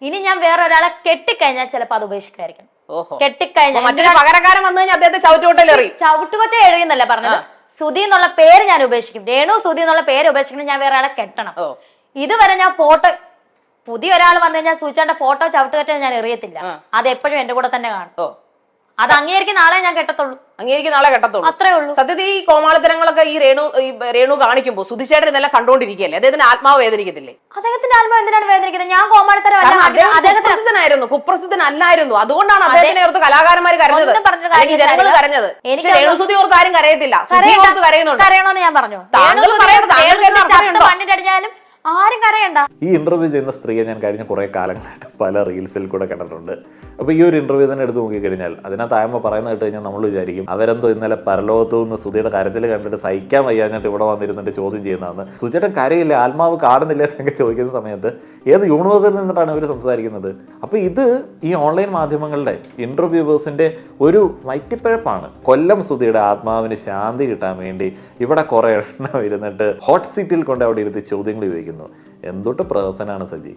ഇനി ഞാൻ വേറെ ഒരാളെ കെട്ടിക്കഴിഞ്ഞാൽ ചിലപ്പോ അത് ഉപേക്ഷിക്കായിരിക്കും. ഓഹോ. കെട്ടിക്കഴിഞ്ഞാൽ മറ്റൊരു പകരക്കാരൻ വന്നു കഴിഞ്ഞാൽ അദ്ദേഹത്തെ ചവിട്ടുകൊട്ടലെറിയും. ചവിട്ടുകൊറ്റ എറിയുന്നല്ല പറഞ്ഞത്. സുധി എന്നുള്ള പേര് ഞാൻ ഉപേക്ഷിക്കും. രേണു സുധി എന്നുള്ള പേര് ഉപേക്ഷിക്കണം. ഞാൻ വേറെ ആളെ കെട്ടണം. ഇതുവരെ ഞാൻ ഫോട്ടോ, പുതിയ ഒരാൾ വന്നു കഴിഞ്ഞാൽ സൂചിച്ചാന്റെ ഫോട്ടോ ചവിട്ടുകറ്റ ഞാൻ എറിയത്തില്ല. അത് എപ്പോഴും എന്റെ കൂടെ തന്നെ കാണും. അത് അംഗീകരിക്കുന്ന ആളെ ഞാൻ കെട്ടത്തുള്ളൂ. അംഗീകരിക്കുന്ന ആളെ കെട്ടത്തുള്ളൂ. അത്രേ ഉള്ളൂ. സത്യത്തിൽ ഈ കോമാളിത്തരങ്ങളൊക്കെ ഈ രേണു കാണിക്കുമ്പോൾ സുധിച്ചേട്ടൻ ഇതെല്ലാം കണ്ടോണ്ടിരിക്കുകയല്ലേ, അദ്ദേഹത്തിന്റെ ആത്മാവ് വേദനിക്കത്തില്ലേ? അദ്ദേഹത്തിന്റെ ആത്മാവ് എന്തിനാണ് വേദനിക്കുന്നത്? ഞാൻ കോമാളിത്തരമായിരുന്നു, കുപ്രസിദ്ധനല്ലായിരുന്നു. അതുകൊണ്ടാണ് അദ്ദേഹത്തിനെ ഓർത്ത് കലാകാരന്മാർ കരഞ്ഞത്, ജനങ്ങൾ കരഞ്ഞത്. രേണുസുതി ഓർത്ത് ആരും കരയത്തില്ല, കരയണോന്ന് ഞാൻ പറഞ്ഞു. മണ്ണിട്ടടിച്ചാലും ആരും കരയണ്ട. ഈ ഇന്റർവ്യൂ ചെയ്യുന്ന സ്ത്രീയെ ഞാൻ കഴിഞ്ഞ കുറെ കാലങ്ങളായിട്ട് പല റീൽസിൽ കൂടെ കണ്ടിട്ടുണ്ട്. അപ്പോൾ ഈ ഒരു ഇന്റർവ്യൂ തന്നെ എടുത്ത് നോക്കിക്കഴിഞ്ഞാൽ അതിനകത്ത് ആയമ്മ പറയുന്നത് കേട്ട് കഴിഞ്ഞാൽ നമ്മൾ വിചാരിക്കും അവരെന്തോ ഇന്നലെ പരലോകത്തു നിന്ന് സുധിയുടെ കരച്ചിൽ കണ്ടിട്ട് സഹിക്കാൻ വയ്യാഞ്ഞിട്ട് ഇവിടെ വന്നിരുന്നിട്ട് ചോദ്യം ചെയ്യുന്നതാണ്. സുധിയുടെ കരയില്ല, ആത്മാവ് കാണുന്നില്ല എന്നൊക്കെ ചോദിക്കുന്ന സമയത്ത് ഏത് യൂണിവേഴ്സിൽ നിന്നിട്ടാണ് അവർ സംസാരിക്കുന്നത്? അപ്പോൾ ഇത് ഈ ഓൺലൈൻ മാധ്യമങ്ങളുടെ ഇന്റർവ്യൂവേഴ്സിന്റെ ഒരു വയറ്റിപ്പിഴപ്പാണ്. കൊല്ലം സുധിയുടെ ആത്മാവിന് ശാന്തി കിട്ടാൻ വേണ്ടി ഇവിടെ കുറെ എണ്ണം ഇരുന്നിട്ട് ഹോട്ട് സീറ്റിൽ കൊണ്ട് അവിടെ ഇരുത്തി ചോദ്യങ്ങൾ ചോദിക്കുന്നു. എന്തൊട്ട് പ്രഹസനാണ് സജി.